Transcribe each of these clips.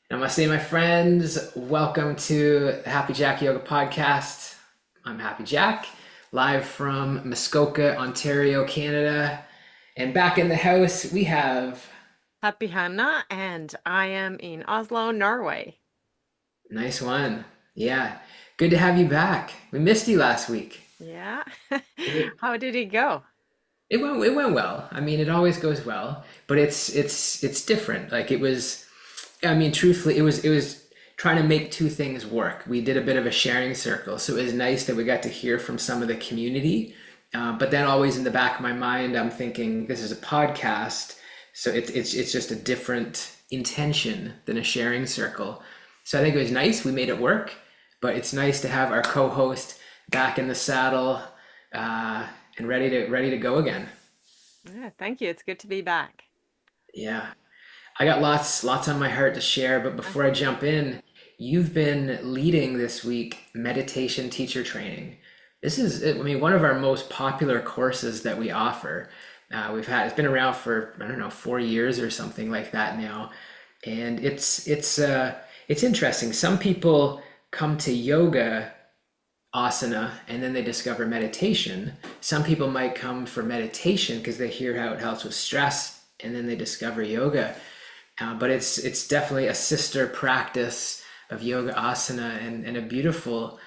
And I must say, my friends, welcome to the Happy Jack Yoga Podcast. I'm Happy Jack, live from Muskoka, Ontario, Canada. And back in the house, we have Happy Hannah, and I am in Oslo, Norway. nice one. Yeah, good to have you back. We missed you last week. Yeah. It, How did it go? it went well. I mean, it always goes well, but it's different. Like it was. I mean, truthfully, it was trying to make two things work. We did a bit of a sharing circle, so it was nice that we got to hear from some of the community. But then always in the back of my mind, I'm thinking this is a podcast, so it's just a different intention than a sharing circle. So I think it was nice. We made it work, but it's nice to have our co-host back in the saddle and ready to go again. Yeah, thank you. It's good to be back. Yeah. I got lots on my heart to share, but before I jump in, you've been leading this week meditation teacher training. This is, I mean, one of our most popular courses that we offer. It's been around for, I don't know, 4 years or something like that now, and it's interesting. Some people come to yoga asana and then they discover meditation. Some people might come for meditation because they hear how it helps with stress, and then they discover yoga. But it's definitely a sister practice of yoga asana, and a beautiful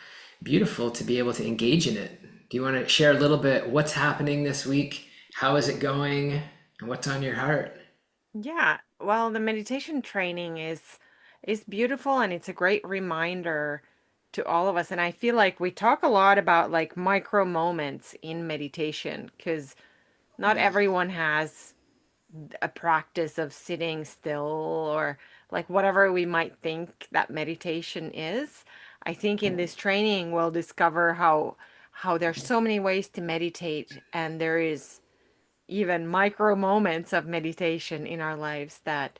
to be able to engage in it. Do you want to share a little bit what's happening this week? How is it going? And what's on your heart? Yeah, well, the meditation training is beautiful and it's a great reminder to all of us. And I feel like we talk a lot about like micro moments in meditation because not Yeah. everyone has a practice of sitting still or like whatever we might think that meditation is. I think in this training we'll discover how there's so many ways to meditate and there is even micro moments of meditation in our lives that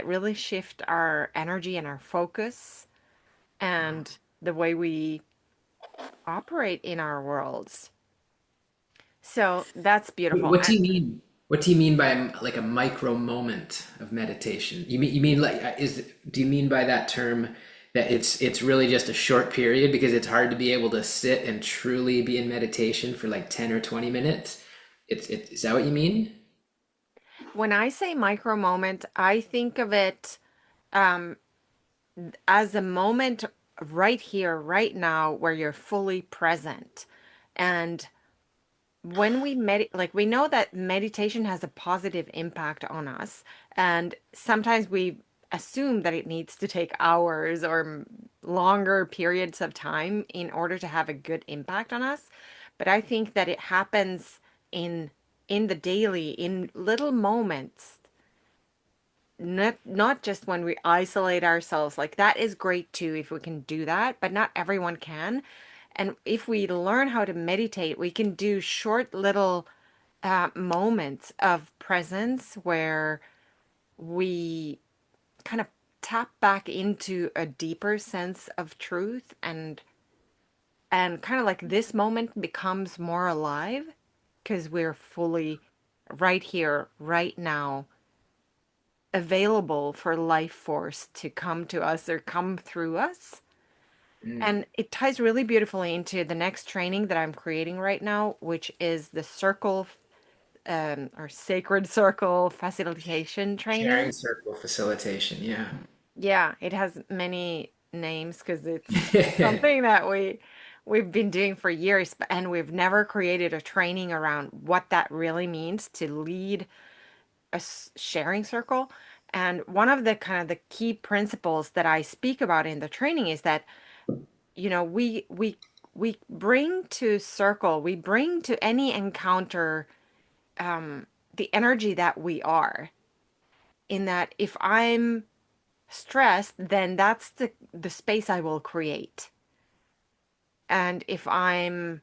really shift our energy and our focus and the way we operate in our worlds. So that's beautiful. What do you mean? What do you mean by like a micro moment of meditation? You mean like is do you mean by that term that it's really just a short period because it's hard to be able to sit and truly be in meditation for like 10 or 20 minutes? Is that what you mean? When I say micro moment, I think of it um, as a moment right here, right now, where you're fully present. And when we like we know that meditation has a positive impact on us, and sometimes we assume that it needs to take hours or longer periods of time in order to have a good impact on us. But I think that it happens in in the daily, in little moments, not just when we isolate ourselves. Like that is great too if we can do that, but not everyone can. And if we learn how to meditate, we can do short little moments of presence where we kind of tap back into a deeper sense of truth and kind of like this moment becomes more alive because we're fully right here, right now, available for life force to come to us or come through us. Mm, And it ties really beautifully into the next training that I'm creating right now, which is the circle or sacred circle facilitation sharing training. circle facilitation, yeah. Yeah, it has many names because it's something that we've been doing for years, and we've never created a training around what that really means to lead a sharing circle. And one of the kind of the key principles that I speak about in the training is that, we bring to circle, we bring to any encounter the energy that we are. In that if I'm stressed, then that's the space I will create. And if I'm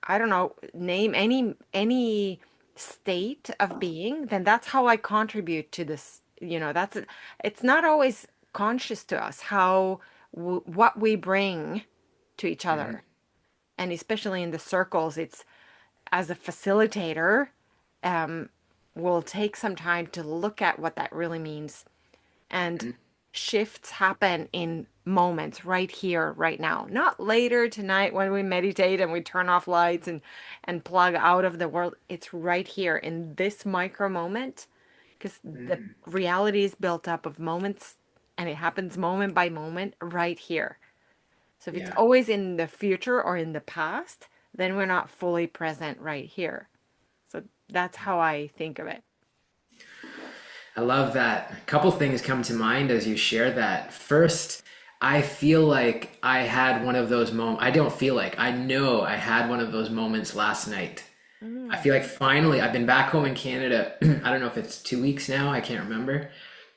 I don't know, name any state of being, then that's how I contribute to this. That's it's not always conscious to us how what we bring to each Mhm. other. And especially in the circles, it's as a facilitator, um, we'll take some time to look at what that really means. And shifts happen in moments right here, right now. Not later tonight when we meditate and we turn off lights and plug out of the world. It's right here in this micro moment because the Mm, reality is built up of moments and it happens moment by moment right here. So if it's yeah. always in the future or in the past, then we're not fully present right here. So that's how I think of it. I love that. A couple things come to mind as you share that. First, I feel like I had one of those moments. I don't feel like, I know I had one of those moments last night. I Mm. feel like finally, I've been back home in Canada. I don't know if it's 2 weeks now. I can't remember.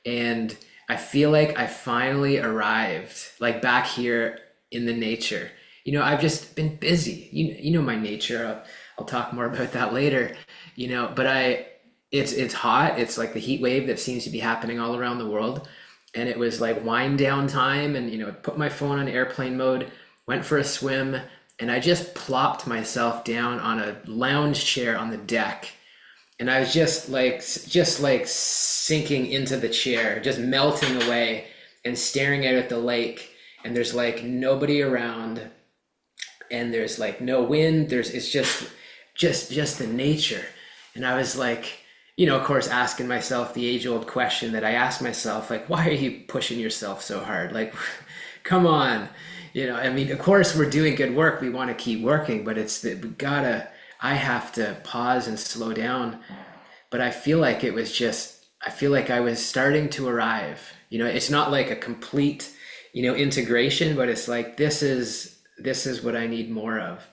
And I feel like I finally arrived, like back here in the nature. I've just been busy. You know my nature. I'll talk more about that later. But it's hot. It's like the heat wave that seems to be happening all around the world. And it was like wind down time, and I put my phone on airplane mode, went for a swim, and I just plopped myself down on a lounge chair on the deck, and I was just like sinking into the chair, just melting away and staring out at the lake. And there's like nobody around, and there's like no wind. It's just the nature. And I was like, of course, asking myself the age-old question that I asked myself, like, why are you pushing yourself so hard? Like, come on. I mean, of course, we're doing good work. We want to keep working, but it's that I have to pause and slow down. But I feel like I feel like I was starting to arrive. It's not like a complete, integration, but it's like, this is what I need more of.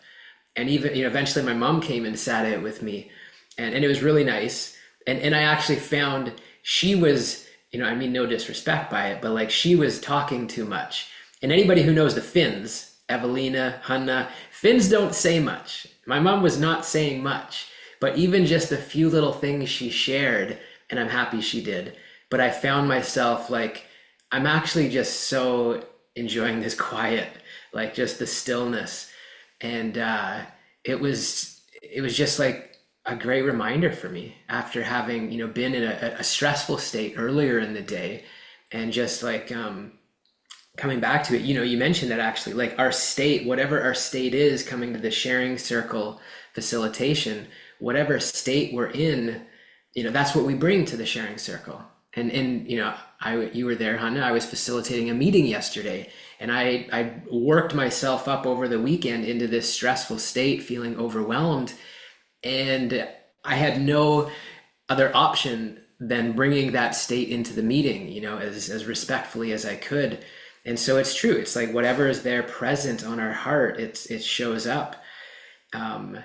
And even, eventually my mom came and sat out with me, and it was really nice. And I actually found she was, I mean, no disrespect by it, but like she was talking too much. And anybody who knows the Finns, Evelina, Hanna, Finns don't say much. My mom was not saying much, but even just the few little things she shared, and I'm happy she did. But I found myself like, I'm actually just so enjoying this quiet, like just the stillness. And it was just like a great reminder for me after having been in a stressful state earlier in the day, and just like coming back to it. You mentioned that actually, like our state, whatever our state is, coming to the sharing circle facilitation, whatever state we're in, that's what we bring to the sharing circle. And you were there, Hannah. I was facilitating a meeting yesterday, and I worked myself up over the weekend into this stressful state, feeling overwhelmed, and I had no other option than bringing that state into the meeting, as respectfully as I could. And so it's true. It's like whatever is there present on our heart, it shows up. Um,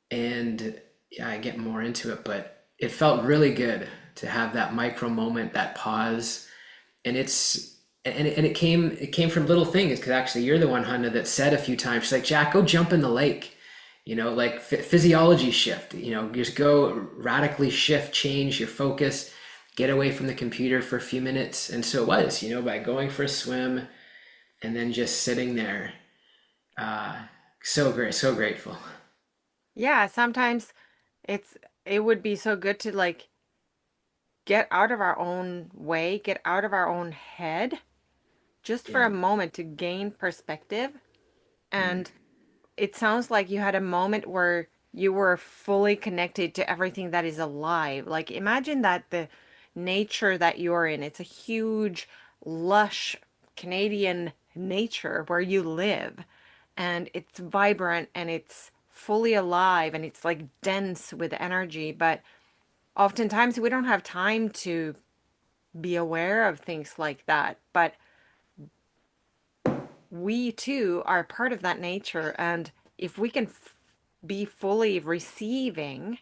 and yeah, I get more into it, but it felt really good to have that micro moment, that pause. And it came from little things, because actually you're the one, Hannah, that said a few times, she's like, Jack, go jump in the lake. Like physiology shift. Just go radically shift, change your focus, get away from the computer for a few minutes. And so it was, by going for a swim and then just sitting there. Uh, so great, so grateful. Yeah, sometimes it's it would be so good to like get out of our own way, get out of our own head just for Yeah. a moment to gain perspective. Mm. And it sounds like you had a moment where you were fully connected to everything that is alive. Like imagine that the nature that you're in, it's a huge, lush Canadian nature where you live, and it's vibrant and it's fully alive and it's like dense with energy, but oftentimes we don't have time to be aware of things like that. But we too are part of that nature. And if we can be fully receiving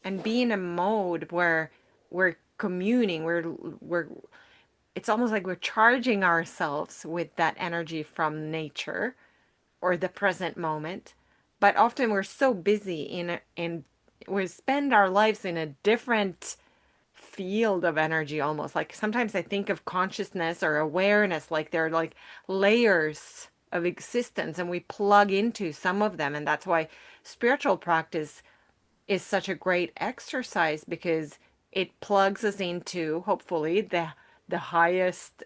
and be in a mode where we're communing, we're it's almost like we're charging ourselves with that energy from nature or the present moment. But often we're so busy in we spend our lives in a different field of energy almost. Like sometimes I think of consciousness or awareness like they're like layers of existence and we plug into some of them. And that's why spiritual practice is such a great exercise because it plugs us into hopefully the highest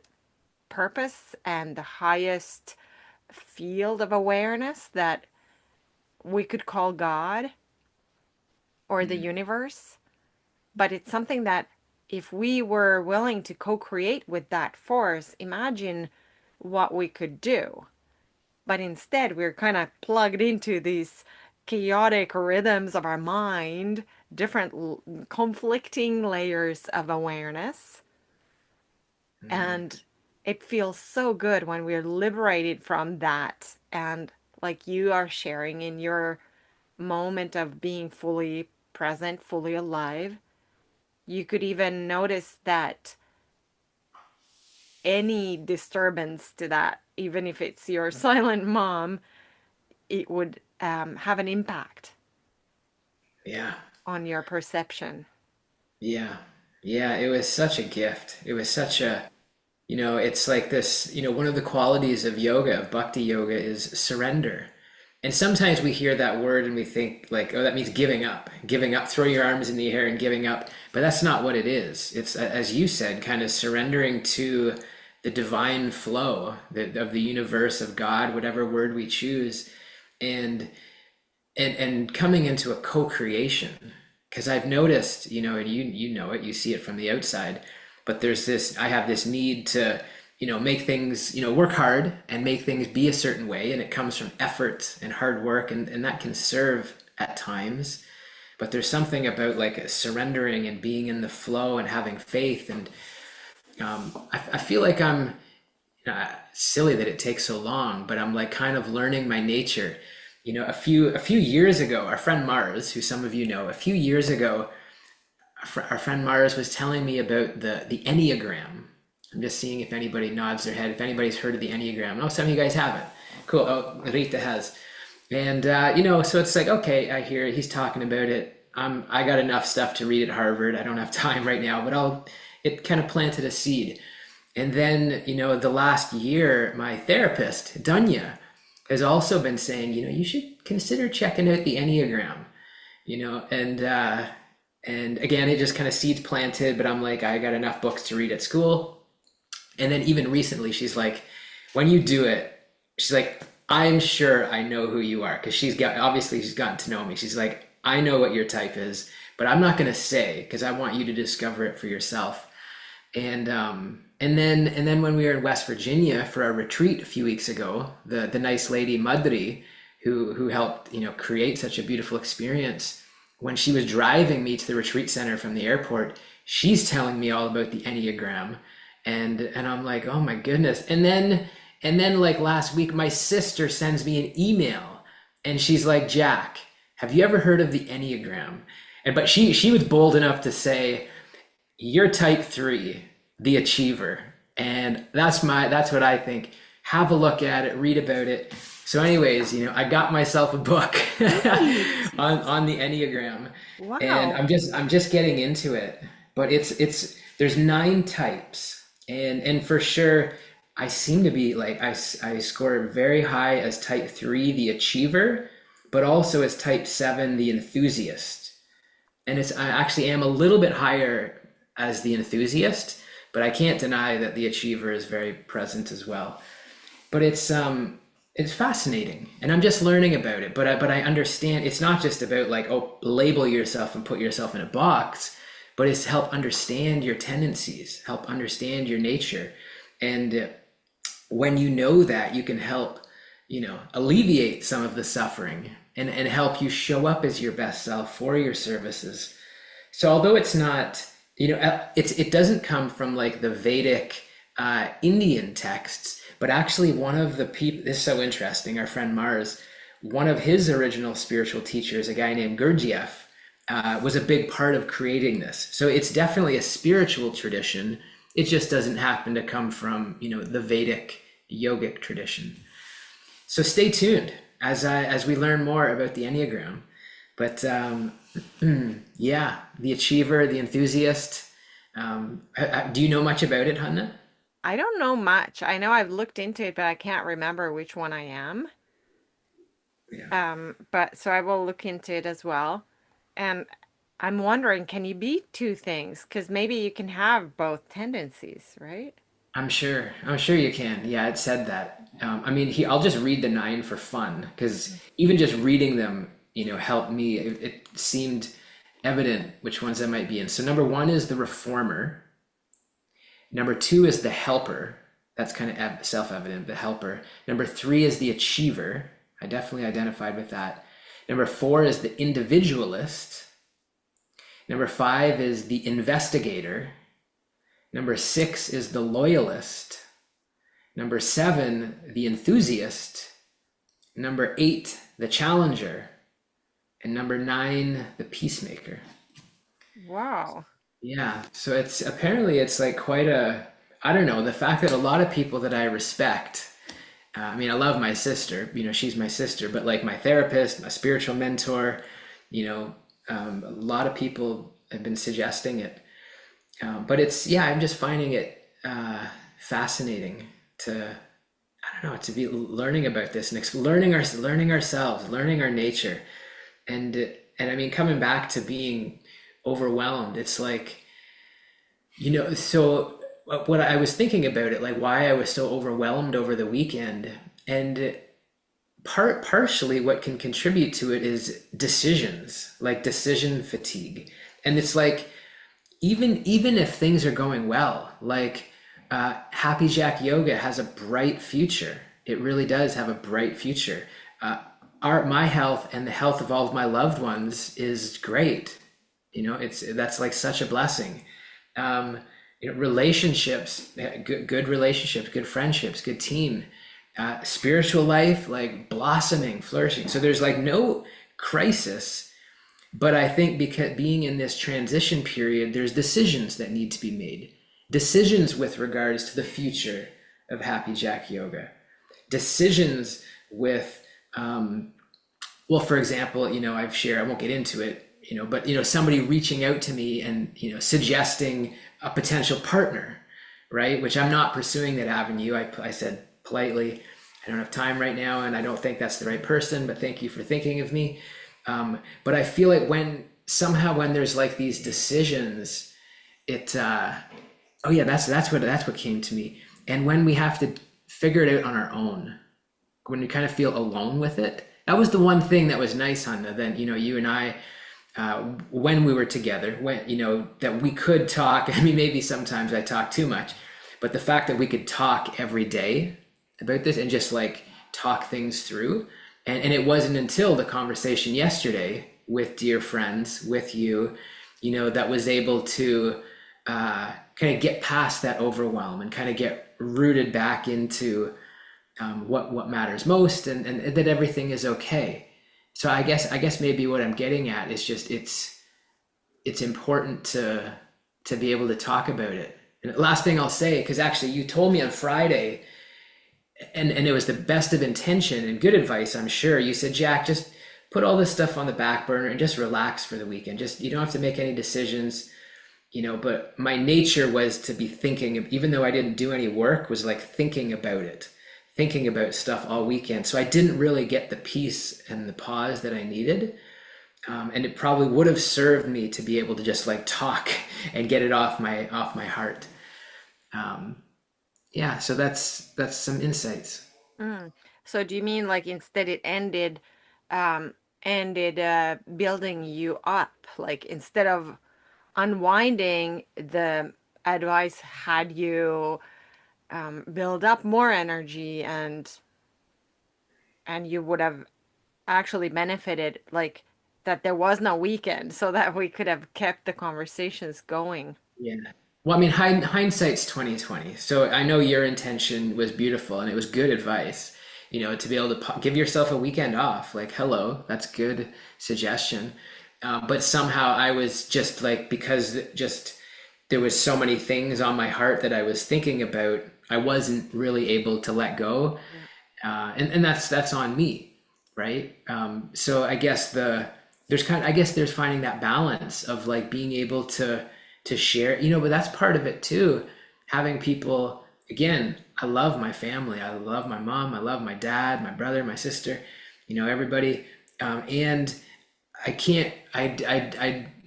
purpose and the highest field of awareness that we could call God or the Mm. universe. But it's something that if we were willing to co-create with that force, imagine what we could do. But instead, we're kind of plugged into these chaotic rhythms of our mind, different conflicting layers of awareness. Mm. And it feels so good when we're liberated from that. And like you are sharing in your moment of being fully present, fully alive, you could even notice that any disturbance to that, even if it's your silent mom, it would have an impact Yeah. on your perception. Yeah. Yeah. It was such a gift. It was such a, it's like this, one of the qualities of yoga, of bhakti yoga, is surrender. And sometimes we hear that word and we think like, oh, that means giving up, throw your arms in the air and giving up. But that's not what it is. It's, as you said, kind of surrendering to the divine flow of the universe, of God, whatever word we choose, and and coming into a co-creation. Because I've noticed, and you know it, you see it from the outside, but I have this need to, make things, work hard and make things be a certain way, and it comes from effort and hard work, and that can serve at times. But there's something about like surrendering and being in the flow and having faith, and I feel like I'm silly that it takes so long, but I'm like kind of learning my nature. A few years ago, our friend Mars, who some of you know, a few years ago, our friend Mars was telling me about the Enneagram. I'm just seeing if anybody nods their head, if anybody's heard of the Enneagram. Oh, some of you guys haven't. Cool. Oh, Rita has. And so it's like, okay, I hear he's talking about it. I got enough stuff to read at Harvard. I don't have time right now, but it kind of planted a seed. And then, the last year, my therapist, Dunya, has also been saying, you should consider checking out the Enneagram, and again, it just kind of seeds planted, but I'm like, I got enough books to read at school. And then even recently, she's like, when you do it, she's like, I'm sure I know who you are. Because obviously she's gotten to know me. She's like, I know what your type is, but I'm not going to say because I want you to discover it for yourself. And then when we were in West Virginia for our retreat a few weeks ago, the nice lady Madri, who helped create such a beautiful experience, when she was driving me to the retreat center from the airport, she's telling me all about the Enneagram, and I'm like, oh my goodness. And then like last week, my sister sends me an email, and she's like, Jack, have you ever heard of the Enneagram? But she was bold enough to say, you're type 3, the achiever. And that's what I think. Have a look at it, read about it. So anyways, I got myself a book Neat. on the Enneagram, and Wow. I'm just getting into it. But it's there's 9 types, and for sure I seem to be like, I score very high as type 3, the achiever, but also as type 7, the enthusiast. And I actually am a little bit higher as the enthusiast, but I can't deny that the achiever is very present as well. But it's fascinating, and I'm just learning about it. But I understand it's not just about like, oh, label yourself and put yourself in a box, but it's to help understand your tendencies, help understand your nature, and when you know that, you can help alleviate some of the suffering, and help you show up as your best self for your services. So although it's not, it doesn't come from like the Vedic Indian texts, but actually one of the people, this is so interesting, our friend Mars, one of his original spiritual teachers, a guy named Gurdjieff, was a big part of creating this. So it's definitely a spiritual tradition. It just doesn't happen to come from, the Vedic yogic tradition. So stay tuned as we learn more about the Enneagram. But yeah, the achiever, the enthusiast. Do you know much about it, Hanna? I don't know much. I know I've looked into it, but I can't remember which one I am. Yeah. But so I will look into it as well. And I'm wondering, can you be two things? Because maybe you can have both tendencies, right? I'm sure you can. Yeah, it said that. I mean, I'll just read the nine for fun because even just reading them, helped me. It seemed evident which ones I might be in. So number one is the reformer. Number two is the helper. That's kind of self-evident, the helper. Number three is the achiever. I definitely identified with that. Number four is the individualist. Number five is the investigator. Number six is the loyalist. Number seven, the enthusiast. Number eight, the challenger. And number nine, the peacemaker. Wow. Yeah, so it's like quite a, I don't know, the fact that a lot of people that I respect, I mean, I love my sister, she's my sister, but like my therapist, my spiritual mentor, a lot of people have been suggesting it. But yeah, I'm just finding it fascinating to, I don't know, to be learning about this and learning ourselves, learning our nature. And I mean, coming back to being overwhelmed, it's like, so what I was thinking about it, like why I was so overwhelmed over the weekend, and partially what can contribute to it is decisions, like decision fatigue. And it's like, even if things are going well, like Happy Jack Yoga has a bright future. It really does have a bright future. My health and the health of all of my loved ones is great. That's like such a blessing. Relationships, good relationships, good friendships, good team, spiritual life, like blossoming, flourishing. So there's like no crisis, but I think because being in this transition period, there's decisions that need to be made. Decisions with regards to the future of Happy Jack Yoga. Decisions with, well, for example, I've shared, I won't get into it, but, somebody reaching out to me and, suggesting a potential partner, right? Which I'm not pursuing that avenue. I said politely, I don't have time right now, and I don't think that's the right person, but thank you for thinking of me. But I feel like when there's like these decisions, oh yeah, that's what came to me. And when we have to figure it out on our own, when we kind of feel alone with it, that was the one thing that was nice, Hanna. Then you and I, when we were together, when that we could talk. I mean, maybe sometimes I talk too much, but the fact that we could talk every day about this and just like talk things through. And it wasn't until the conversation yesterday with dear friends, with you, that was able to kind of get past that overwhelm and kind of get rooted back into what matters most, and that everything is okay. So I guess maybe what I'm getting at is just it's important to be able to talk about it. And last thing I'll say, because actually you told me on Friday, and it was the best of intention and good advice, I'm sure. You said, Jack, just put all this stuff on the back burner and just relax for the weekend. Just, you don't have to make any decisions, but my nature was to be thinking of, even though I didn't do any work, was like thinking about it, thinking about stuff all weekend. So I didn't really get the peace and the pause that I needed. And it probably would have served me to be able to just like talk and get it off my heart. Yeah, so that's some insights. Mm. So do you mean like instead it um, ended building you up? Like instead of unwinding, the advice had you build up more energy, and you would have actually benefited, like that there was no weekend, so that we could have kept the conversations going. Yeah. Well, I mean, hindsight's 2020. So I know your intention was beautiful and it was good advice, to be able to give yourself a weekend off. Like, hello, that's good suggestion. But somehow I was just like, because just there was so many things on my heart that I was thinking about, I wasn't really able to let go. Yeah. And that's on me, right? So I guess there's finding that balance of like being able to share, but that's part of it too. Having people, again, I love my family. I love my mom. I love my dad, my brother, my sister, everybody. And I can't,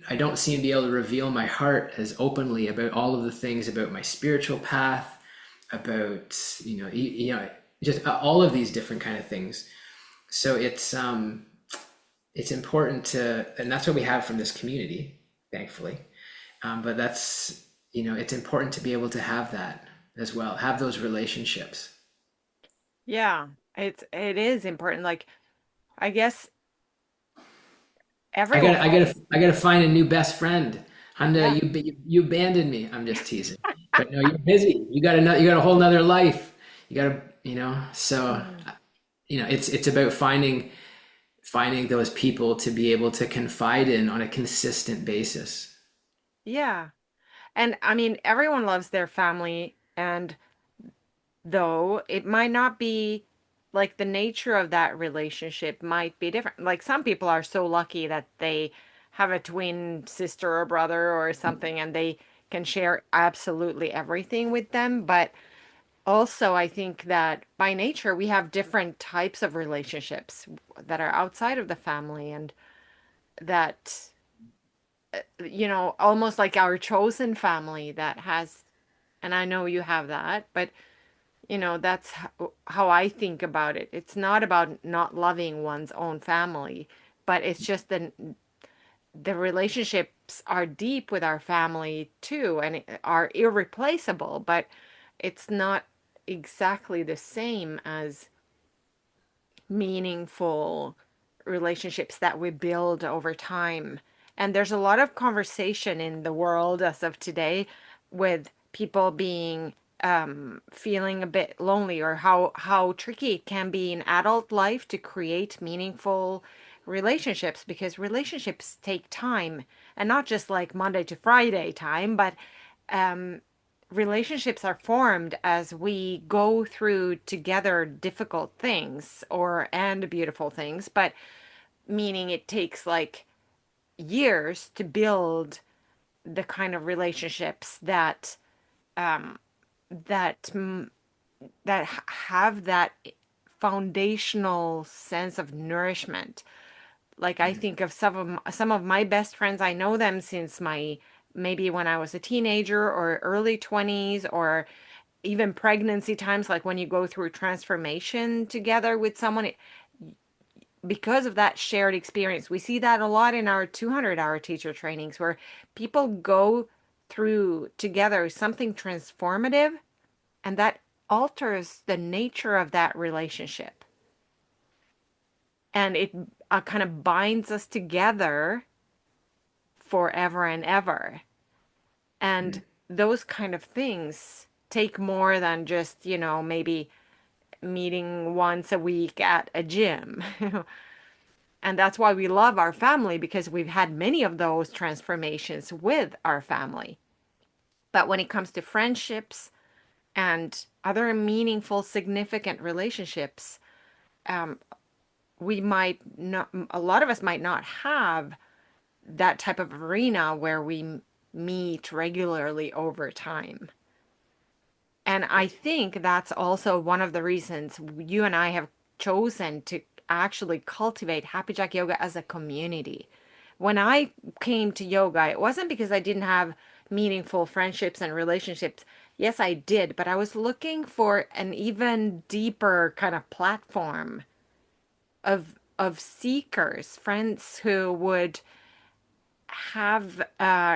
I don't seem to be able to reveal my heart as openly about all of the things about my spiritual path, about just all of these different kind of things. So it's important to, and that's what we have from this community, thankfully. But that's, it's important to be able to have that as well, have those relationships. Yeah, it is important. Like, I guess everyone, I gotta find a new best friend. Handa, yeah. you abandoned me. I'm just teasing, but no, you're busy. You got a whole nother life. You gotta, so Mm. it's about finding those people to be able to confide in on a consistent basis. Yeah. And I mean, everyone loves their family, and though it might not be like the nature of that relationship might be different. Like some people are so lucky that they have a twin sister or brother or something and they can share absolutely everything with them. But also, I think that by nature, we have different types of relationships that are outside of the family and that, almost like our chosen family that has, and I know you have that, but that's how I think about it. It's not about not loving one's own family, but it's just the relationships are deep with our family too and are irreplaceable, but it's not exactly the same as meaningful relationships that we build over time. And there's a lot of conversation in the world as of today with people being feeling a bit lonely or how tricky it can be in adult life to create meaningful relationships because relationships take time and not just like Monday to Friday time, but um, relationships are formed as we go through together difficult things or and beautiful things, but meaning it takes like years to build the kind of relationships um that that have that foundational sense of nourishment. Like I think of some of my best friends, I know them since my maybe when I was a teenager or early 20s or even pregnancy times, like when you go through transformation together with someone, because of that shared experience. We see that a lot in our 200-hour teacher trainings where people go through together something transformative and that alters the nature of that relationship. And it kind of binds us together forever and ever. And those kind of things take more than just, maybe meeting once a week at a gym. And that's why we love our family because we've had many of those transformations with our family. But when it comes to friendships and other meaningful, significant relationships, um, we might not, a lot of us might not have that type of arena where we meet regularly over time. And I think that's also one of the reasons you and I have chosen to actually cultivate Happy Jack Yoga as a community. When I came to yoga, it wasn't because I didn't have meaningful friendships and relationships. Yes, I did, but I was looking for an even deeper kind of platform of seekers, friends who would have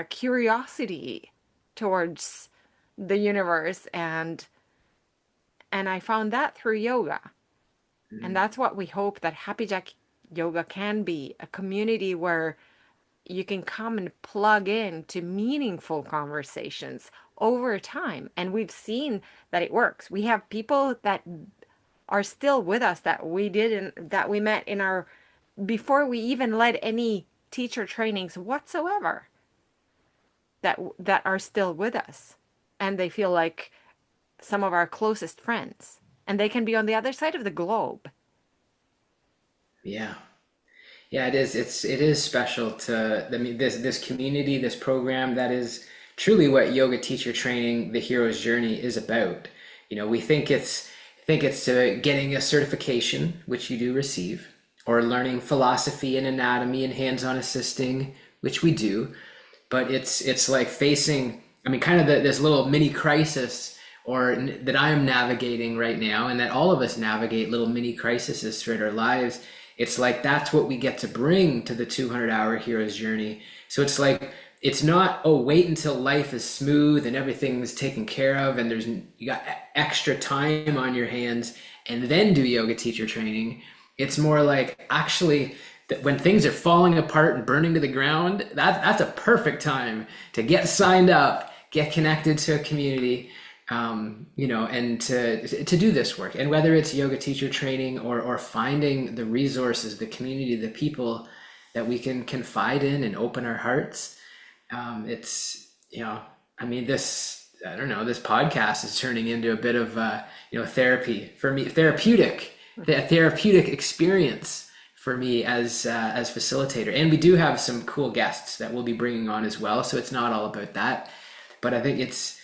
curiosity towards the universe and I found that through yoga. And Mm. that's what we hope that Happy Jack Yoga can be, a community where you can come and plug in to meaningful conversations over time. And we've seen that it works. We have people that are still with us that we met in our before we even led any teacher trainings whatsoever that are still with us. And they feel like some of our closest friends. And they can be on the other side of the globe. Yeah. Yeah, it is. It is special to, I mean, this community, this program. That is truly what yoga teacher training, the hero's journey, is about. We think it's getting a certification, which you do receive, or learning philosophy and anatomy and hands-on assisting, which we do, but it's like facing, I mean, kind of this little mini crisis that I am navigating right now, and that all of us navigate little mini crises throughout our lives. It's like that's what we get to bring to the 200-hour hero's journey. So it's like it's not, oh, wait until life is smooth and everything's taken care of and you got extra time on your hands and then do yoga teacher training. It's more like actually that when things are falling apart and burning to the ground, that's a perfect time to get signed up, get connected to a community, and to do this work. And whether it's yoga teacher training or finding the resources, the community, the people that we can confide in and open our hearts, it's, I mean, I don't know, this podcast is turning into a bit of, therapy for me, the therapeutic experience for me as facilitator. And we do have some cool guests that we'll be bringing on as well. So it's not all about that, but I think it's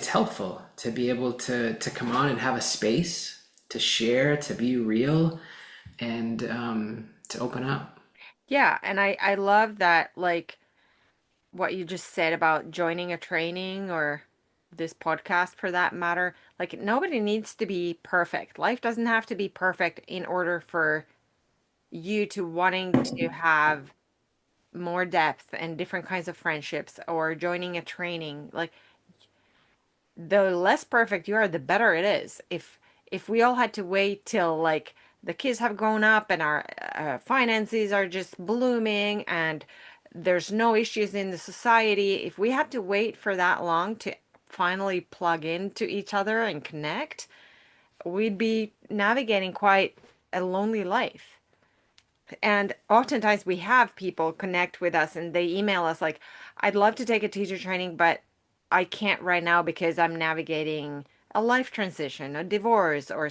helpful to be able to come on and have a space to share, to be real, and to open up. Yeah, and I love that, like what you just said about joining a training or this podcast for that matter. Like nobody needs to be perfect. Life doesn't have to be perfect in order for you to wanting to have more depth and different kinds of friendships or joining a training. Like the less perfect you are, the better it is. If we all had to wait till like the kids have grown up and our finances are just blooming and there's no issues in the society, if we had to wait for that long to finally plug into each other and connect, we'd be navigating quite a lonely life. And oftentimes we have people connect with us and they email us like, I'd love to take a teacher training, but I can't right now because I'm navigating a life transition, a divorce, or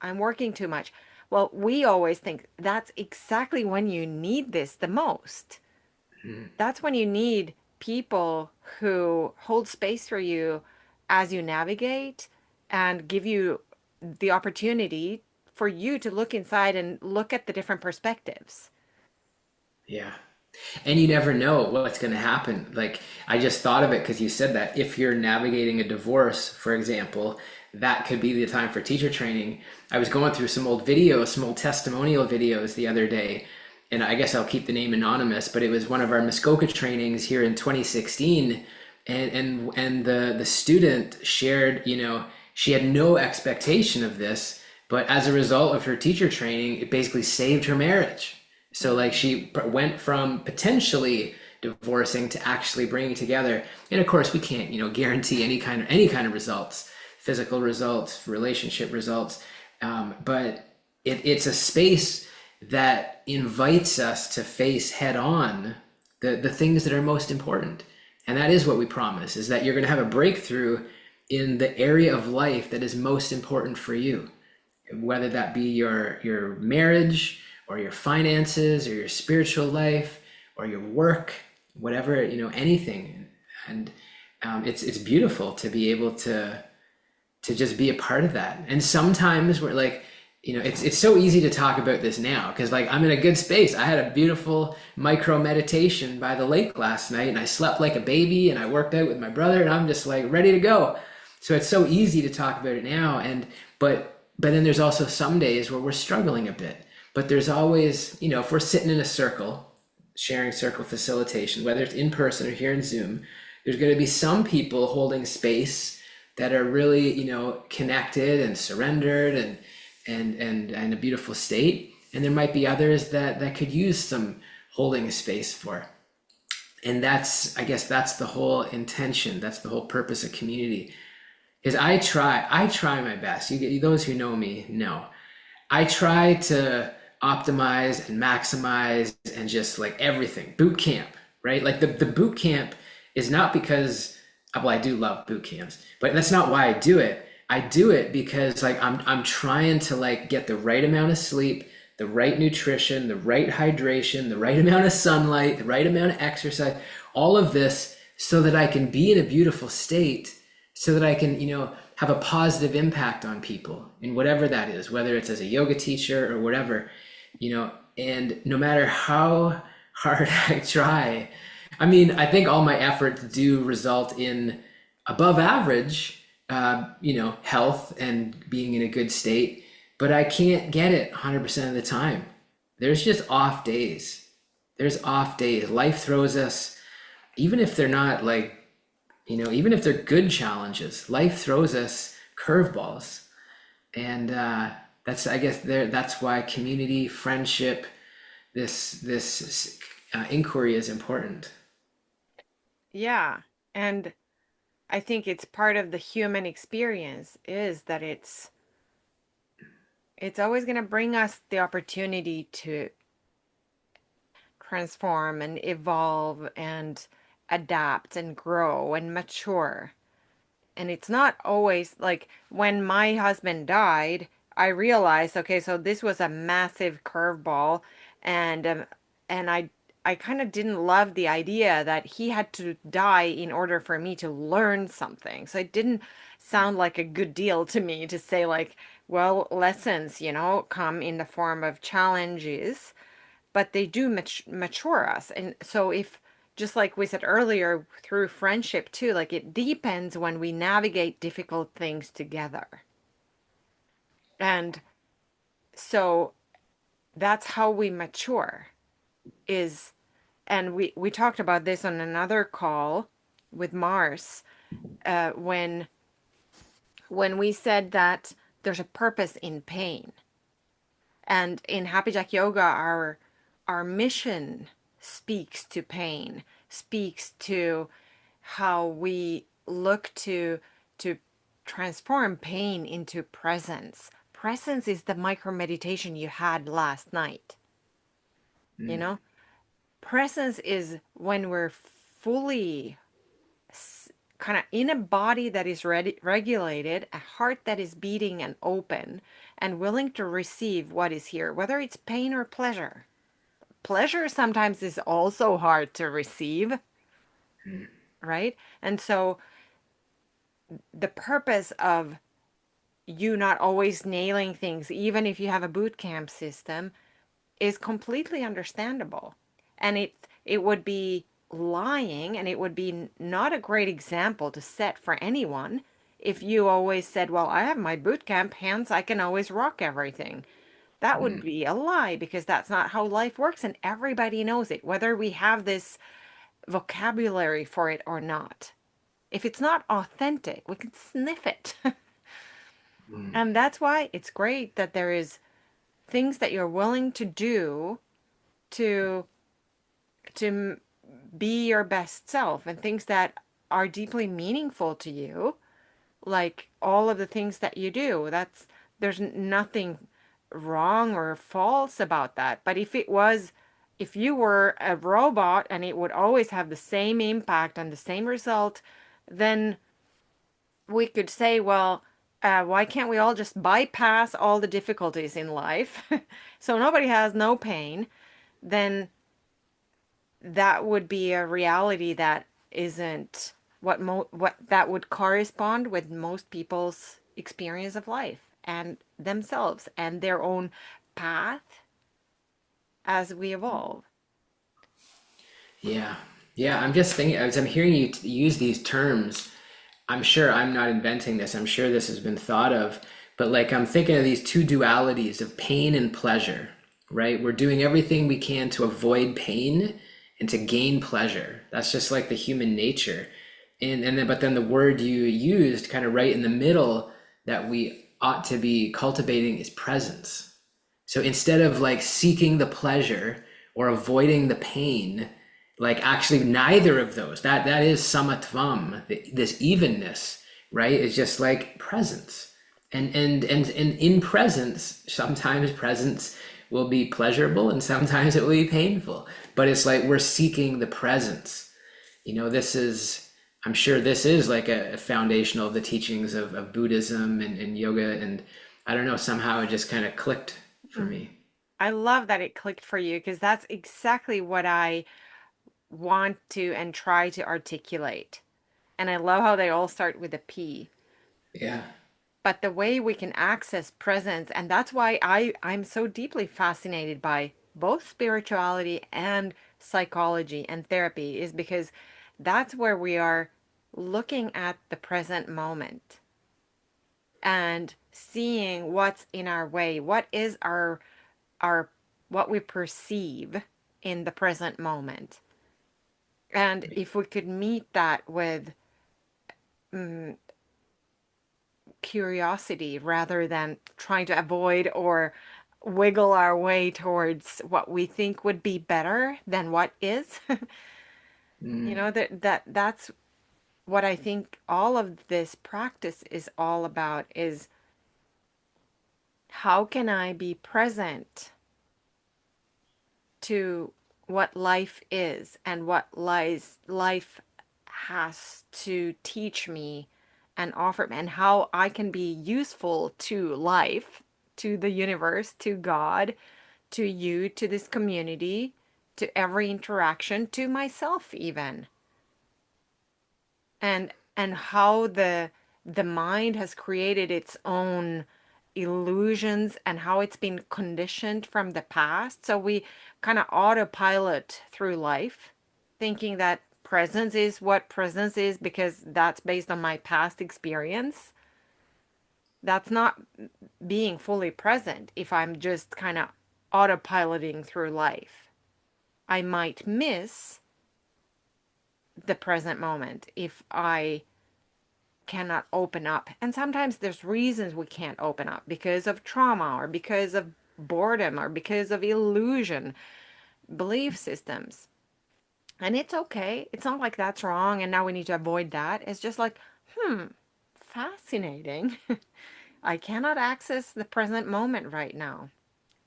I'm working too much. Well, we always think that's exactly when you need this the most. Mm. That's when you need people who hold space for you as you navigate and give you the opportunity for you to look inside and look at the different perspectives. Yeah. And you never know what's going to happen. Like, I just thought of it because you said that. If you're navigating a divorce, for example, that could be the time for teacher training. I was going through some old videos, some old testimonial videos the other day, and I guess I'll keep the name anonymous, but it was one of our Muskoka trainings here in 2016. And the student shared, she had no expectation of this, but as a result of her teacher training, it basically saved her marriage. So like she went from potentially divorcing to actually bringing together. And of course we can't, guarantee any kind of results, physical results, relationship results. But it's a space that invites us to face head on the things that are most important. And that is what we promise, is that you're going to have a breakthrough in the area of life that is most important for you, whether that be your marriage, or your finances, or your spiritual life, or your work, whatever, anything. And it's beautiful to be able to just be a part of that. And sometimes we're like, it's so easy to talk about this now because like I'm in a good space. I had a beautiful micro meditation by the lake last night, and I slept like a baby, and I worked out with my brother, and I'm just like ready to go. So it's so easy to talk about it now. But then there's also some days where we're struggling a bit. But there's always, if we're sitting in a circle, sharing circle facilitation, whether it's in person or here in Zoom, there's going to be some people holding space that are really, connected and surrendered and a beautiful state. And there might be others that could use some holding space for. And I guess that's the whole intention. That's the whole purpose of community. Is I try my best. Those who know me know. I try to optimize and maximize and just like everything. Boot camp, right? Like the boot camp is not because, well, I do love boot camps, but that's not why I do it. I do it because like I'm trying to like get the right amount of sleep, the right nutrition, the right hydration, the right amount of sunlight, the right amount of exercise, all of this so that I can be in a beautiful state, so that I can, have a positive impact on people in whatever that is, whether it's as a yoga teacher or whatever, and no matter how hard I try. I mean, I think all my efforts do result in above average, health and being in a good state, but I can't get it 100% of the time. There's just off days. There's off days. Life throws us, even if they're not like, even if they're good challenges, life throws us curveballs. And that's, I guess, that's why community, friendship, this inquiry is important. Yeah. And I think it's part of the human experience is that it's always going to bring us the opportunity to transform and evolve and adapt and grow and mature. And it's not always like when my husband died, I realized, okay, so this was a massive curveball, and I kind of didn't love the idea that he had to die in order for me to learn something. So it didn't sound like a good deal to me to say like, well, lessons, come in the form of challenges, but they do mature us. And so if just like we said earlier through friendship too, like it depends when we navigate difficult things together. And so that's how we mature is and we talked about this on another call with Mars when we said that there's a purpose in pain. And in Happy Jack Yoga, our mission speaks to pain, speaks to how we look to transform pain into presence. Presence is the micro meditation you had last night. You Mm, know, presence is when we're fully kind of in a body that is regulated, a heart that is beating and open, and willing to receive what is here, whether it's pain or pleasure. Pleasure sometimes is also hard to receive, mm, right? And so the purpose of you not always nailing things, even if you have a boot camp system, is completely understandable. And it would be lying and it would be not a great example to set for anyone if you always said, well, I have my boot camp, hence I can always rock everything. That would mm, be a lie because that's not how life works and everybody knows it, whether we have this vocabulary for it or not. If it's not authentic, we can sniff it. mm. And that's why it's great that there is things that you're willing to do to to be your best self and things that are deeply meaningful to you, like all of the things that you do. That's there's nothing wrong or false about that. But if you were a robot and it would always have the same impact and the same result, then we could say, well, why can't we all just bypass all the difficulties in life so nobody has no pain? Then that would be a reality that isn't what that would correspond with most people's experience of life and themselves and their own path as we evolve. Yeah. Yeah. I'm just thinking, as I'm hearing you use these terms, I'm sure I'm not inventing this. I'm sure this has been thought of, but like I'm thinking of these two dualities of pain and pleasure, right? We're doing everything we can to avoid pain and to gain pleasure. That's just like the human nature. And then but then the word you used kind of right in the middle that we ought to be cultivating is presence. So instead of like seeking the pleasure or avoiding the pain, like actually neither of those, that is samatvam, this evenness, right? It's just like presence. And in presence, sometimes presence will be pleasurable and sometimes it will be painful. But it's like we're seeking the presence. This is, I'm sure this is like a foundational of the teachings of Buddhism and yoga. And I don't know, somehow it just kind of clicked for Mm. me. I love that it clicked for you because that's exactly what I want to and try to articulate. And I love how they all start with a P. Yeah. But the way we can access presence, and that's why I'm so deeply fascinated by both spirituality and psychology and therapy is because that's where we are looking at the present moment and seeing what's in our way, what is our what we perceive in the present moment. And if we could meet that with mm, curiosity rather than trying to avoid or wiggle our way towards what we think would be better than what is, Mm, that's what I think all of this practice is all about is how can I be present to what life is and what life has to teach me and offer me, and how I can be useful to life, to the universe, to God, to you, to this community, to every interaction, to myself even. And how the mind has created its own illusions and how it's been conditioned from the past. So we kind of autopilot through life, thinking that presence is what presence is because that's based on my past experience. That's not being fully present if I'm just kind of autopiloting through life. I might miss the present moment if I cannot open up. And sometimes there's reasons we can't open up because of trauma or because of boredom or because of illusion, belief systems. And it's okay. It's not like that's wrong and now we need to avoid that. It's just like, fascinating. I cannot access the present moment right now.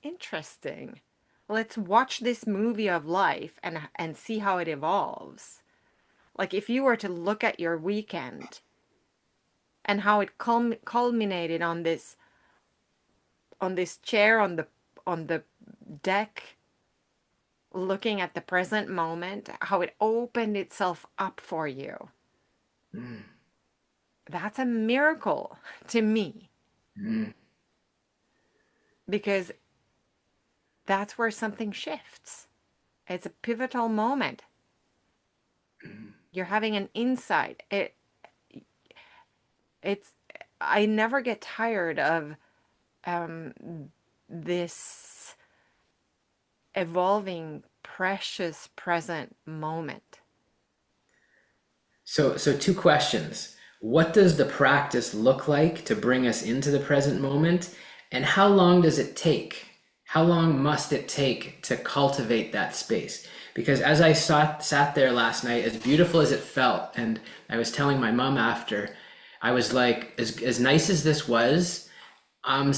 Interesting. Let's watch this movie of life and see how it evolves. Like if you were to look at your weekend and how it culminated on this chair on the deck, looking at the present moment, how it opened itself up for you. mm, That's a miracle to me mm, because that's where something shifts. It's a pivotal moment. mm. You're having an insight. It's I never get tired of um, this evolving, precious present moment. So two questions. What does the practice look like to bring us into the present moment? And how long does it take? How long must it take to cultivate that space? Because as I sat there last night, as beautiful as it felt, and I was telling my mom after, I was like, as nice as this was, I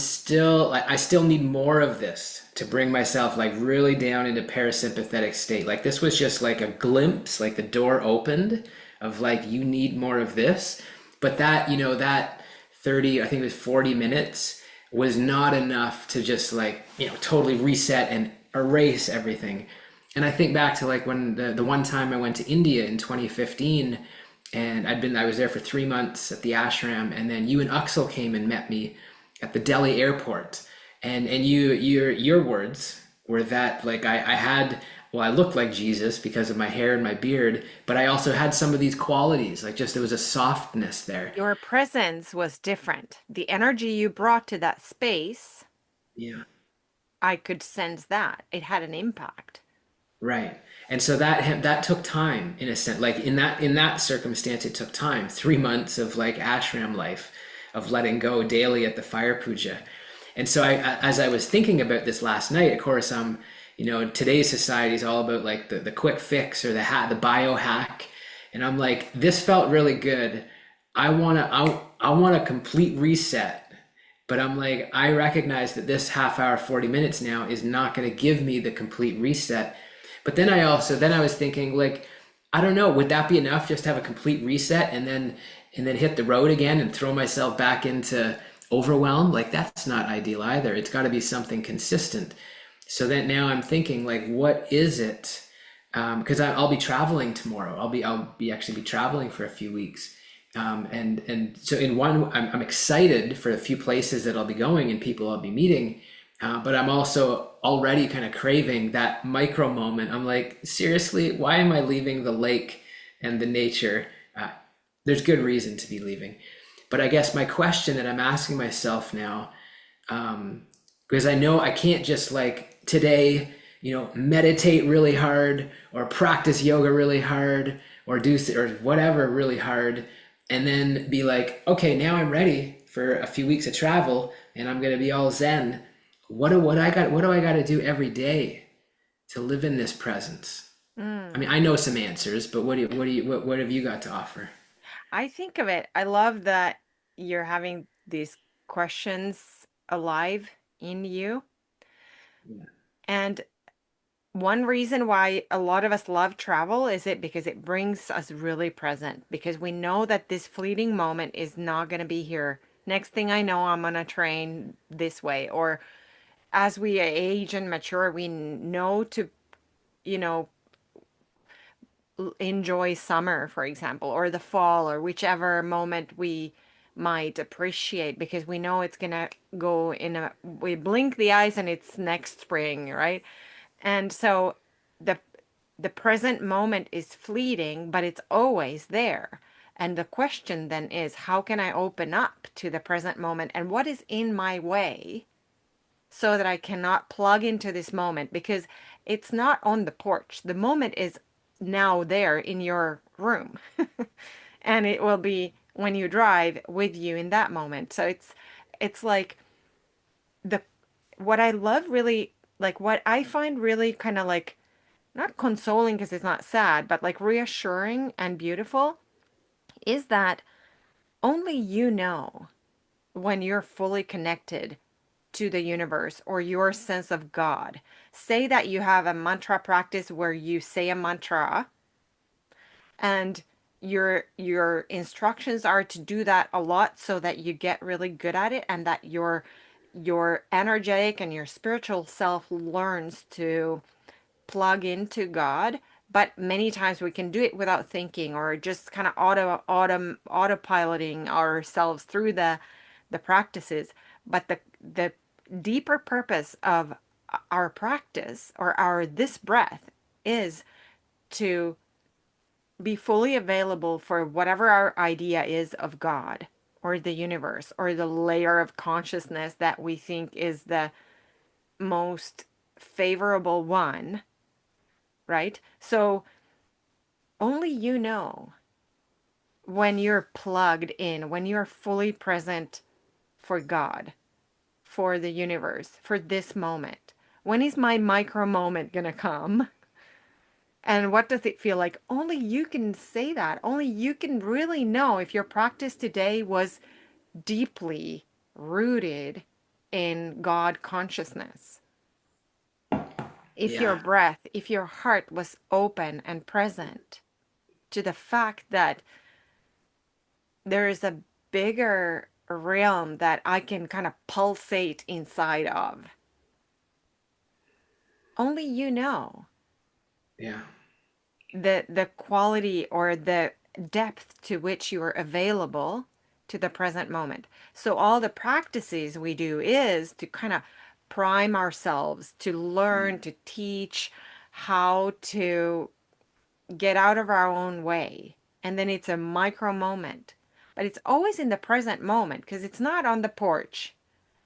still need more of this to bring myself like really down into parasympathetic state. Like this was just like a glimpse, like the door opened of like you need more of this. But that, that 30, I think it was 40 minutes was not enough to just like, totally reset and erase everything. And I think back to like when the one time I went to India in 2015 and I was there for 3 months at the ashram, and then you and Uxel came and met me at the Delhi airport, and your words were that like I had, well, I looked like Jesus because of my hair and my beard, but I also had some of these qualities, like just there was a softness there. Your presence was different. The energy you brought to that space, Yeah. I could sense that. It had an impact. Right. And so that took time in a sense. Like in that circumstance, it took time. 3 months of like ashram life, of letting go daily at the fire puja. And so as I was thinking about this last night, of course, today's society is all about like the quick fix or the biohack, and I'm like, this felt really good. I want a complete reset. But I'm like, I recognize that this half hour, 40 minutes now is not going to give me the complete reset. But then I was thinking like, I don't know, would that be enough just to have a complete reset and then hit the road again and throw myself back into overwhelm? Like that's not ideal either. It's got to be something consistent. So then now I'm thinking like, what is it? Because I'll be traveling tomorrow. I'll be actually be traveling for a few weeks. And so I'm excited for a few places that I'll be going and people I'll be meeting. But I'm also already kind of craving that micro moment. I'm like, seriously, why am I leaving the lake and the nature? Uh, there's good reason to be leaving. But I guess my question that I'm asking myself now, um, because I know I can't just like today, meditate really hard or practice yoga really hard or do or whatever really hard, and then be like, okay, now I'm ready for a few weeks of travel and I'm gonna be all zen. What do I got to do every day to live in this presence? I mean, Mm. I know some answers, but what have you got to offer? I think of it. I love that you're having these questions alive in you. Yeah. And one reason why a lot of us love travel is it because it brings us really present because we know that this fleeting moment is not going to be here. Next thing I know, I'm on a train this way. Or as we age and mature, we know to, you know, enjoy summer, for example, or the fall, or whichever moment we might appreciate because we know it's gonna go in a, we blink the eyes and it's next spring, right? And so the the present moment is fleeting, but it's always there. And the question then is, how can I open up to the present moment and what is in my way so that I cannot plug into this moment because it's not on the porch. The moment is now there in your room. And it will be when you drive with you in that moment. So it's like the what I love really like what I find really kind of like not consoling because it's not sad, but like reassuring and beautiful is that only you know when you're fully connected to the universe or your sense of God. Say that you have a mantra practice where you say a mantra and your instructions are to do that a lot so that you get really good at it and that your energetic and your spiritual self learns to plug into God, but many times we can do it without thinking or just kind of autopiloting ourselves through the practices. But the deeper purpose of our practice or our this breath is to be fully available for whatever our idea is of God or the universe or the layer of consciousness that we think is the most favorable one, right? So only you know when you're plugged in, when you're fully present for God, for the universe, for this moment. When is my micro moment going to come? And what does it feel like? Only you can say that. Only you can really know if your practice today was deeply rooted in God consciousness. If your Yeah, breath, if your heart was open and present to the fact that there is a bigger realm that I can kind of pulsate inside of. Only you know yeah. the quality or the depth to which you are available to the present moment. So all the practices we do is to kind of prime ourselves to learn, to teach how to get out of our own way. And then it's a micro moment. But it's always in the present moment because it's not on the porch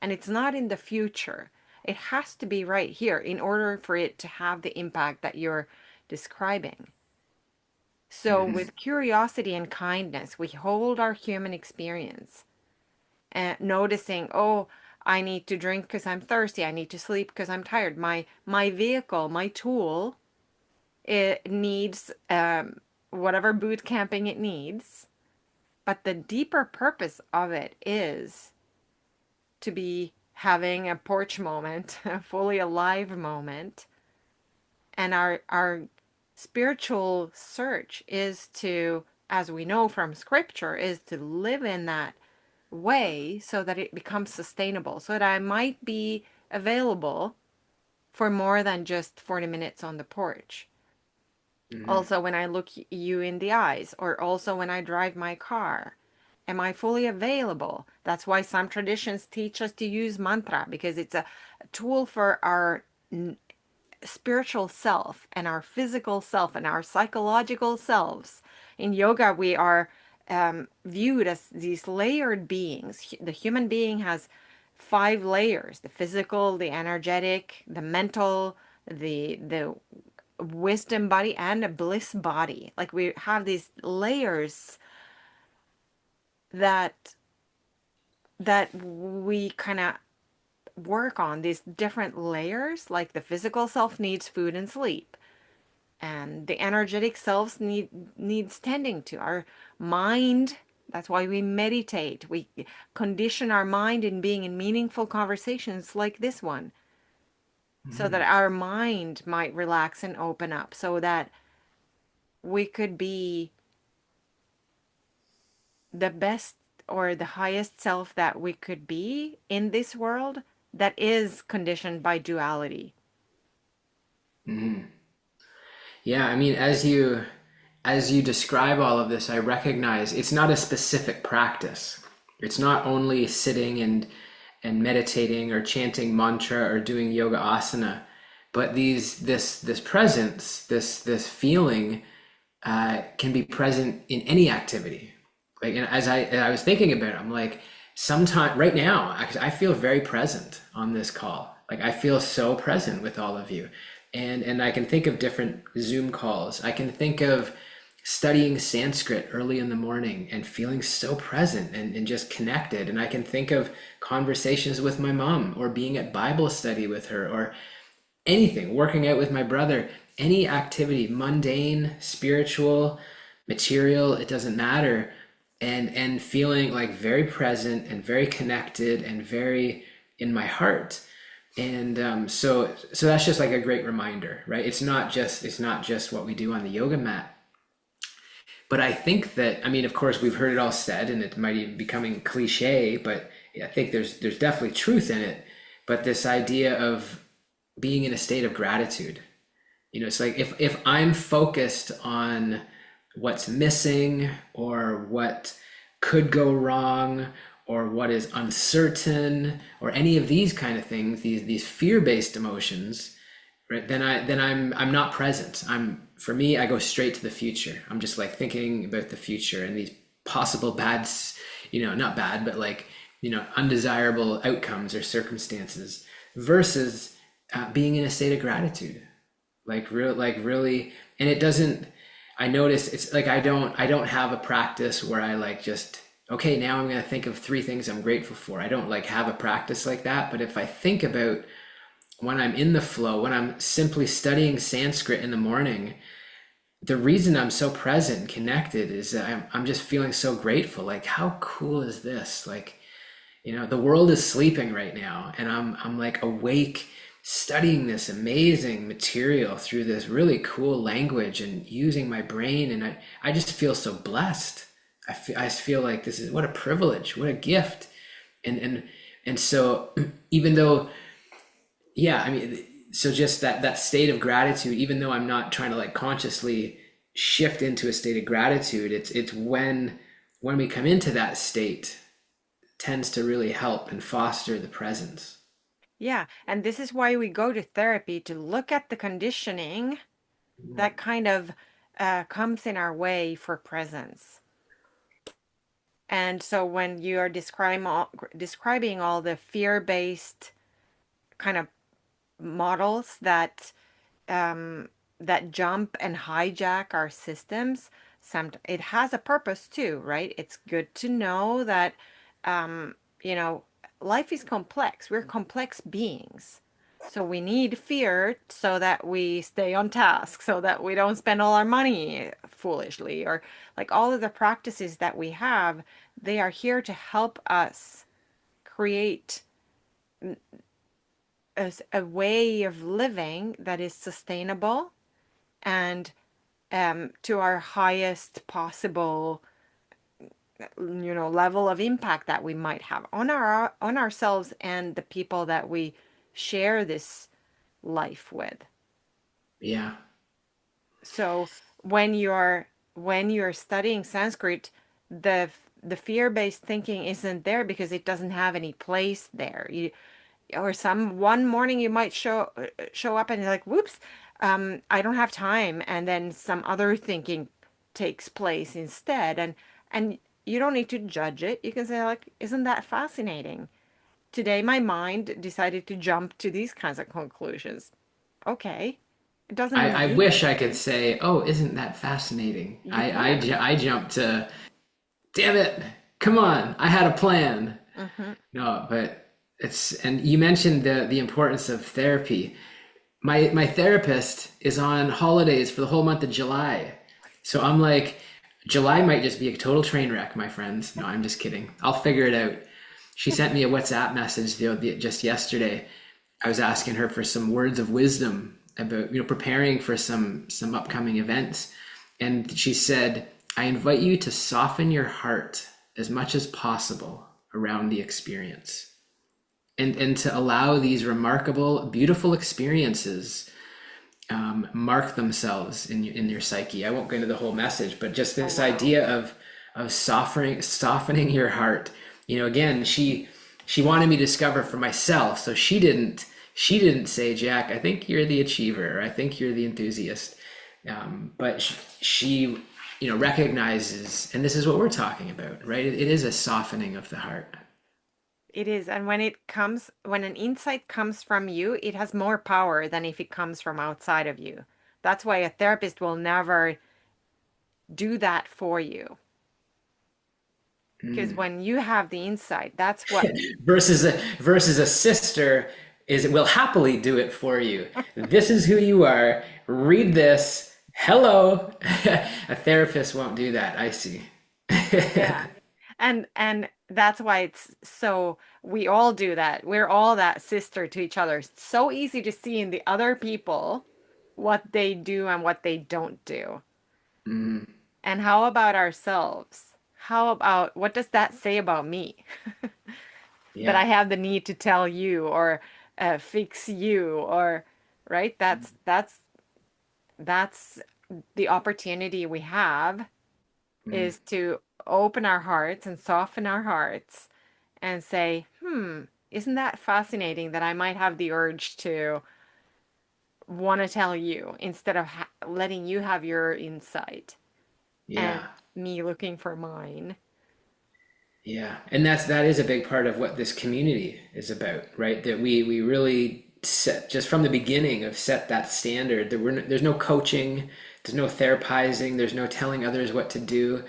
and it's not in the future. It has to be right here in order for it to have the impact that you're describing. So, Hmm. with curiosity and kindness, we hold our human experience and noticing, oh, I need to drink because I'm thirsty. I need to sleep because I'm tired. My vehicle, my tool, it needs whatever boot camping it needs. But the deeper purpose of it is to be having a porch moment, a fully alive moment. And our spiritual search is to, as we know from scripture, is to live in that way so that it becomes sustainable, so that I might be available for more than just 40 minutes on the porch. Hmm. Also, when I look you in the eyes, or also when I drive my car. Am I fully available? That's why some traditions teach us to use mantra, because it's a tool for our spiritual self and our physical self and our psychological selves. In yoga, we are viewed as these layered beings. The human being has 5 layers: the physical, the energetic, the mental, the wisdom body, and a bliss body. Like, we have these layers that we kind of work on, these different layers. Like, the physical self needs food and sleep, and the energetic selves needs tending to. Our mind, that's why we meditate. We condition our mind in being in meaningful conversations like this one, so that Mhm. our mind might relax and open up, so that we could be the best or the highest self that we could be in this world that is conditioned by duality. Mhm. Yeah, I mean, as you describe all of this, I recognize it's not a specific practice. It's not only sitting and meditating or chanting mantra or doing yoga asana, but this presence, this feeling can be present in any activity. Like, and as I was thinking about it, I'm like, sometime right now, I feel very present on this call. Like, I feel so present with all of you, and I can think of different Zoom calls. I can think of studying Sanskrit early in the morning and feeling so present and just connected. And I can think of conversations with my mom, or being at Bible study with her, or anything, working out with my brother, any activity, mundane, spiritual, material, it doesn't matter. And feeling like very present and very connected and very in my heart. And so that's just like a great reminder, right? It's not just what we do on the yoga mat. But I think that, I mean, of course, we've heard it all said, and it might even becoming cliche, but I think there's definitely truth in it. But this idea of being in a state of gratitude, it's like, if I'm focused on what's missing, or what could go wrong, or what is uncertain, or any of these kind of things, these fear-based emotions, right? Then I'm not present. For me, I go straight to the future. I'm just like thinking about the future and these possible bad, not bad, but like, undesirable outcomes or circumstances, versus being in a state of gratitude, like really. And it doesn't. I notice it's like I don't have a practice where I like just, okay, now I'm going to think of 3 things I'm grateful for. I don't like have a practice like that. But if I think about when I'm in the flow, when I'm simply studying Sanskrit in the morning, the reason I'm so present and connected is that I'm just feeling so grateful. Like, how cool is this? Like, the world is sleeping right now, and I'm like awake, studying this amazing material through this really cool language and using my brain, and I just feel so blessed. I feel like this is, what a privilege, what a gift. And so, even though, yeah, I mean, so just that state of gratitude, even though I'm not trying to like consciously shift into a state of gratitude, it's when we come into that state, tends to really help and foster the presence. Yeah, and this is why we go to therapy, to look at the conditioning that kind of comes in our way for presence. And so when you are describing all the fear-based kind of models that um, jump and hijack our systems, it has a purpose too, right? It's good to know that, um, you know, life is complex. We're complex beings. So we need fear so that we stay on task, so that we don't spend all our money foolishly, or like all of the practices that we have, they are here to help us create a way of living that is sustainable and to our highest possible, level of impact that we might have on ourselves and the people that we share this life with. Yeah. So when you're studying Sanskrit, the the fear-based thinking isn't there because it doesn't have any place there. Or some one morning you might show up and you're like, whoops, I don't have time, and then some other thinking takes place instead, and you don't need to judge it. You can say like, isn't that fascinating? Today my mind decided to jump to these kinds of conclusions. Okay. It doesn't I mean wish I could anything. say, "Oh, isn't that fascinating?" You can. I jumped to, "Damn it, come on, I had a plan." Hmm. No, but it's, and you mentioned the importance of therapy. My therapist is on holidays for the whole month of July, so I'm like, July might just be a total train wreck, my friends. No, I'm just kidding. I'll figure it out. She sent me a WhatsApp message just yesterday. I was asking her for some words of wisdom about, preparing for some upcoming events, and she said, "I invite you to soften your heart as much as possible around the experience, and to allow these remarkable, beautiful experiences mark themselves in your psyche." I won't go into the whole message, but just Oh, this wow. idea of softening your heart. Again, she wanted me to discover for myself, so she didn't say, "Jack, I think you're the achiever, or I think you're the enthusiast," but she recognizes, and this is what we're talking about, right? It is a softening of the heart. It is. And when an insight comes from you, it has more power than if it comes from outside of you. That's why a therapist will never do that for you. Because when you have the insight, that's what, Versus a sister is will happily do it for you. This is who you are. Read this. Hello. A therapist won't do that. I see. yeah. And that's why it's so we all do that. We're all that sister to each other. It's so easy to see in the other people what they do and what they don't do. Mm, And how about ourselves? How about what does that say about me? That I yeah. have the need to tell you or fix you or right? That's the opportunity we have Mm, is to open our hearts and soften our hearts and say, isn't that fascinating that I might have the urge to want to tell you instead of letting you have your insight and yeah. me looking for mine. Yeah. And that is a big part of what this community is about, right? That we really set, just from the beginning, of set that standard. There's no coaching, there's no therapizing, there's no telling others what to do.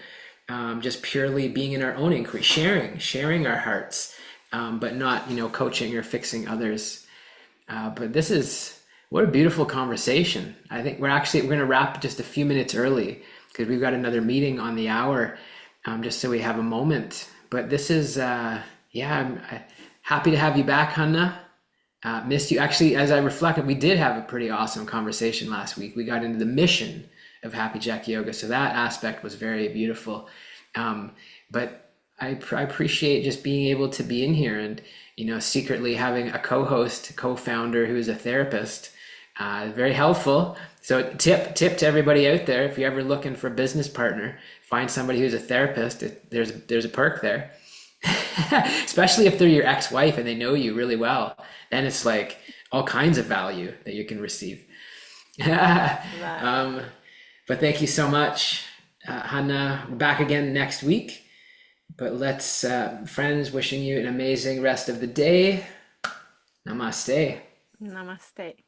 Just purely being in our own inquiry, sharing our hearts, but not coaching or fixing others. But this is what a beautiful conversation. I think we're going to wrap just a few minutes early because we've got another meeting on the hour, just so we have a moment. But this is yeah, I'm happy to have you back, Hanna. Missed you. Actually, as I reflected, we did have a pretty awesome conversation last week. We got into the mission of Happy Jack Yoga, so that aspect was very beautiful. Um, but I appreciate just being able to be in here and secretly having a co-host, co-founder who is a therapist. Very helpful. So tip to everybody out there: if you're ever looking for a business partner, find somebody who's a therapist. There's a perk there. Especially if they're your ex-wife and they know you really well, then it's like all kinds of value that you can receive. That. um, but thank you so much, Hannah. We're back again next week. But let's, friends, wishing you an amazing rest of the day. Namaste. Namaste.